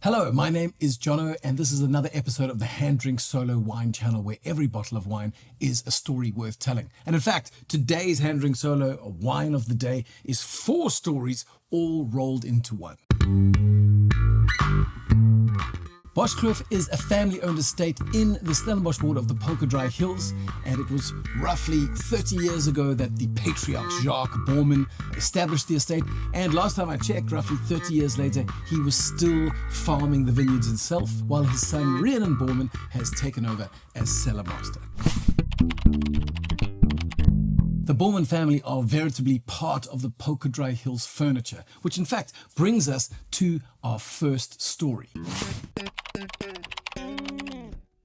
Hello, my name is Jono, and this is another episode of the Hand Drink Solo Wine channel where every bottle of wine is a story worth telling. And in fact, today's Hand Drink Solo wine of the day is 4 stories all rolled into one. Boschkloof is a family-owned estate in the Stellenbosch ward of the Polka-Dry Hills, and it was roughly 30 years ago that the patriarch Jacques Boorman established the estate, and last time I checked, roughly 30 years later, he was still farming the vineyards himself, while his son Rhiannon Boorman has taken over as cellar master. The Boorman family are veritably part of the Polka-Dry Hills furniture, which in fact brings us to our first story.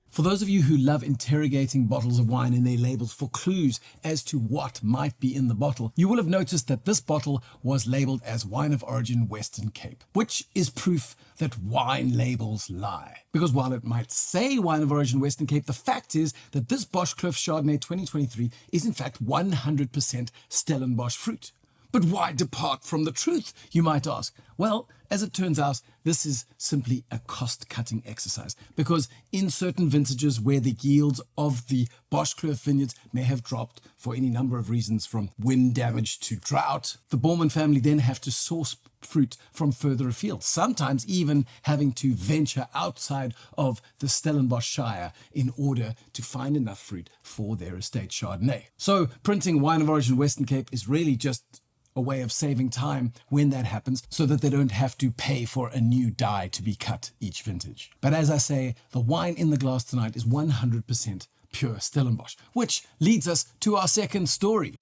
For those of you who love interrogating bottles of wine and their labels for clues as to what might be in the bottle, you will have noticed that this bottle was labeled as Wine of Origin Western Cape, which is proof that wine labels lie. Because while it might say Wine of Origin Western Cape, the fact is that this Boschkloof Chardonnay 2023 is in fact 100% Stellenbosch fruit. But why depart from the truth, you might ask? Well, as it turns out, this is simply a cost-cutting exercise, because in certain vintages where the yields of the Boschkloof vineyards may have dropped for any number of reasons, from wind damage to drought, the Boorman family then have to source fruit from further afield, sometimes even having to venture outside of the Stellenbosch Shire in order to find enough fruit for their estate Chardonnay. So printing Wine of Origin Western Cape is really just a way of saving time when that happens, so that they don't have to pay for a new dye to be cut each vintage. But as I say, the wine in the glass tonight is 100% pure Stellenbosch, which leads us to our second story.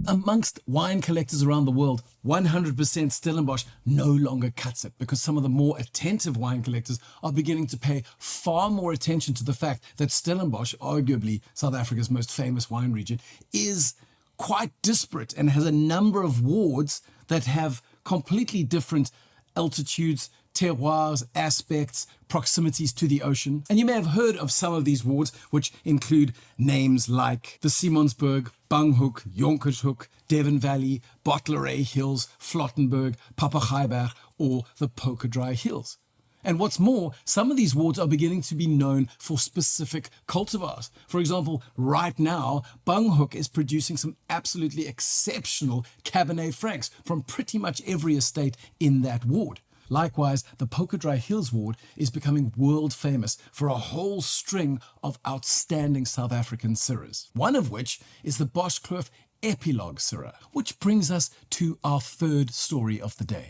Amongst wine collectors around the world, 100% Stellenbosch no longer cuts it, because some of the more attentive wine collectors are beginning to pay far more attention to the fact that Stellenbosch, arguably South Africa's most famous wine region, is quite disparate and has a number of wards that have completely different altitudes, terroirs, aspects, proximities to the ocean. And you may have heard of some of these wards, which include names like the Simonsberg, Banghoek, Jonkershoek, Devon Valley, Bottleray Hills, Flottenberg, Papagaaieberg, or the Polka-Dry Hills. And what's more, some of these wards are beginning to be known for specific cultivars. For example, right now, Banghoek is producing some absolutely exceptional Cabernet Francs from pretty much every estate in that ward. Likewise, the Polka-Dry Hills ward is becoming world famous for a whole string of outstanding South African Syrahs, one of which is the Boschkloof Epilogue Syrah, which brings us to our third story of the day.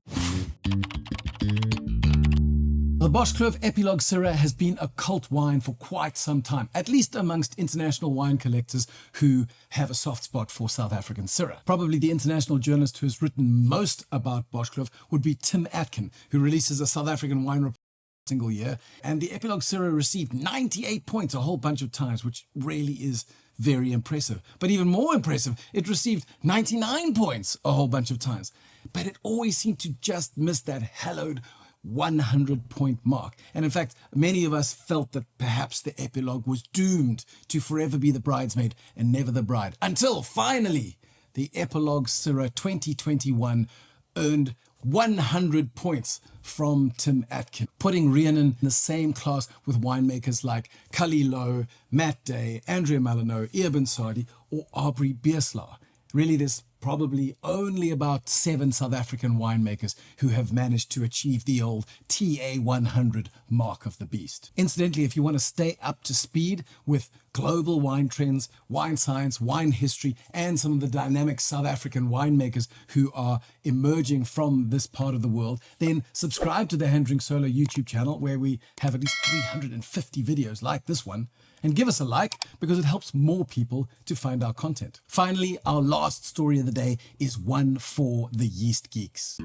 The Boschkloof Epilogue Syrah has been a cult wine for quite some time, at least amongst international wine collectors who have a soft spot for South African Syrah. Probably the international journalist who has written most about Boschkloof would be Tim Atkin, who releases a South African wine report single year, and the Epilogue Syrah received 98 points a whole bunch of times, which really is very impressive. But even more impressive, it received 99 points a whole bunch of times. But it always seemed to just miss that hallowed 100-point mark. And in fact, many of us felt that perhaps the Epilogue was doomed to forever be the bridesmaid and never the bride. Until finally, the Epilogue Syrah 2021 earned 100 points from Tim Atkin, putting Rhiannon in the same class with winemakers like Cully Lowe, Matt Day, Andrea Malino, Eben Sardi, or Aubrey Beerslaw. Really, there's probably only about 7 South African winemakers who have managed to achieve the old TA 100 mark of the beast. Incidentally, if you want to stay up to speed with global wine trends, wine science, wine history, and some of the dynamic South African winemakers who are emerging from this part of the world, then subscribe to the Hand Drink Solo YouTube channel, where we have at least 350 videos like this one. And give us a like, because it helps more people to find our content. Finally, our last story of the day is one for the Yeast geeks.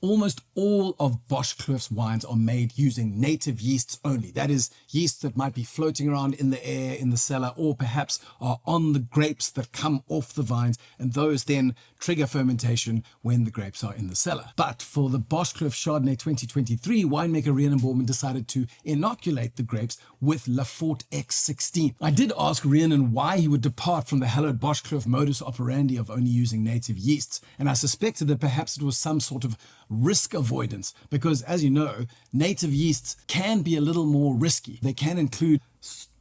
Almost all of Boschkloof's wines are made using native yeasts only. That is, yeasts that might be floating around in the air in the cellar, or perhaps are on the grapes that come off the vines, and those then trigger fermentation when the grapes are in the cellar. But for the Boschkloof Chardonnay 2023, winemaker Rhiannon Borman decided to inoculate the grapes with LaForte X16. I did ask Rhiannon why he would depart from the hallowed Boschkloof modus operandi of only using native yeasts, and I suspected that perhaps it was some sort of risk avoidance, because as you know, native yeasts can be a little more risky. They can include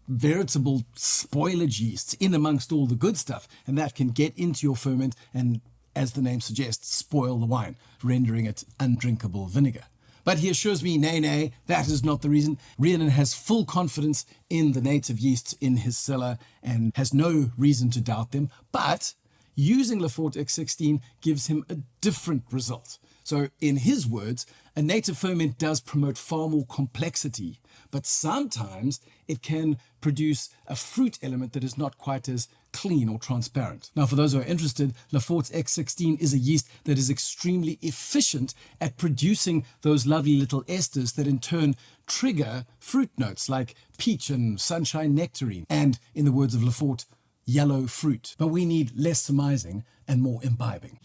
veritable spoilage yeasts in amongst all the good stuff, and that can get into your ferment and, as the name suggests, spoil the wine, rendering it undrinkable vinegar. But he assures me, nay, that is not the reason. Rhiannon has full confidence in the native yeasts in his cellar and has no reason to doubt them, but using LaForte X16 gives him a different result. So in his words, a native ferment does promote far more complexity, but sometimes it can produce a fruit element that is not quite as clean or transparent. Now, for those who are interested, LaForte X16 is a yeast that is extremely efficient at producing those lovely little esters that in turn trigger fruit notes like peach and sunshine nectarine, and in the words of LaForte, yellow fruit. But we need less surmising and more imbibing.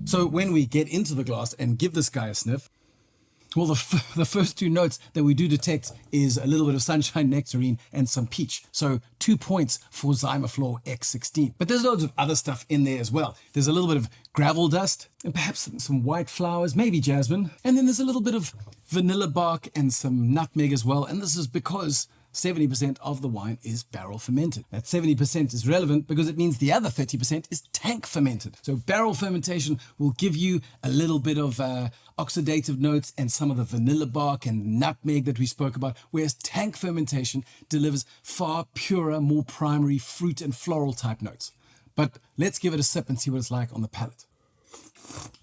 So when we get into the glass and give this guy a sniff, well, the first two notes that we do detect is a little bit of sunshine nectarine and some peach. So 2 points for Zymaflor X16. But there's loads of other stuff in there as well. There's a little bit of gravel dust and perhaps some white flowers, maybe jasmine. And then there's a little bit of vanilla bark and some nutmeg as well. And this is because 70% of the wine is barrel fermented. That 70% is relevant because it means the other 30% is tank fermented. So barrel fermentation will give you a little bit of oxidative notes and some of the vanilla bark and nutmeg that we spoke about, whereas tank fermentation delivers far purer, more primary fruit and floral type notes. But let's give it a sip and see what it's like on the palate.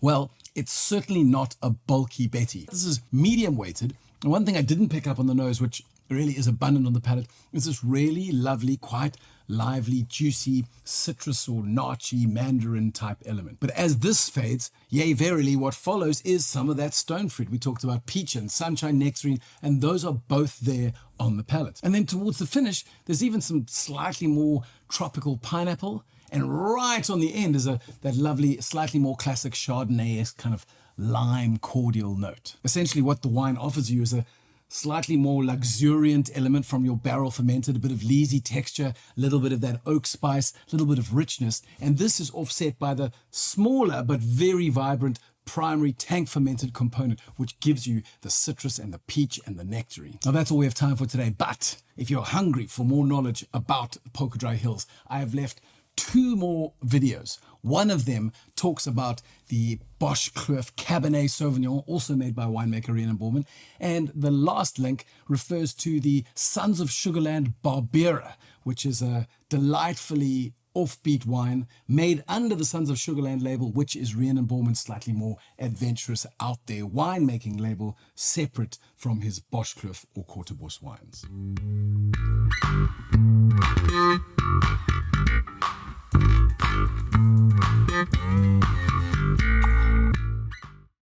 Well, it's certainly not a bulky Betty. This is medium weighted. And one thing I didn't pick up on the nose, which really is abundant on the palate, is this really lovely, quite lively, juicy, citrus or narchy mandarin type element. But as this fades, yea, verily, what follows is some of that stone fruit. We talked about peach and sunshine nectarine, and those are both there on the palate. And then towards the finish, there's even some slightly more tropical pineapple, and right on the end is that lovely, slightly more classic Chardonnay-esque kind of lime cordial note. Essentially what the wine offers you is a slightly more luxuriant element from your barrel fermented, a bit of leesy texture, a little bit of that oak spice, a little bit of richness, and this is offset by the smaller but very vibrant primary tank fermented component, which gives you the citrus and the peach and the nectarine. Now that's all we have time for today, but if you're hungry for more knowledge about Polka Dry Hills, I have left 2 more videos. One of them talks about the Boschkloof Cabernet Sauvignon, also made by winemaker Rhiannon Borman, and the last link refers to the Sons of Sugarland Barbera, which is a delightfully offbeat wine made under the Sons of Sugarland label, which is Rhiannon Borman's slightly more adventurous out there winemaking label, separate from his Boschkloof or Quarterbush wines.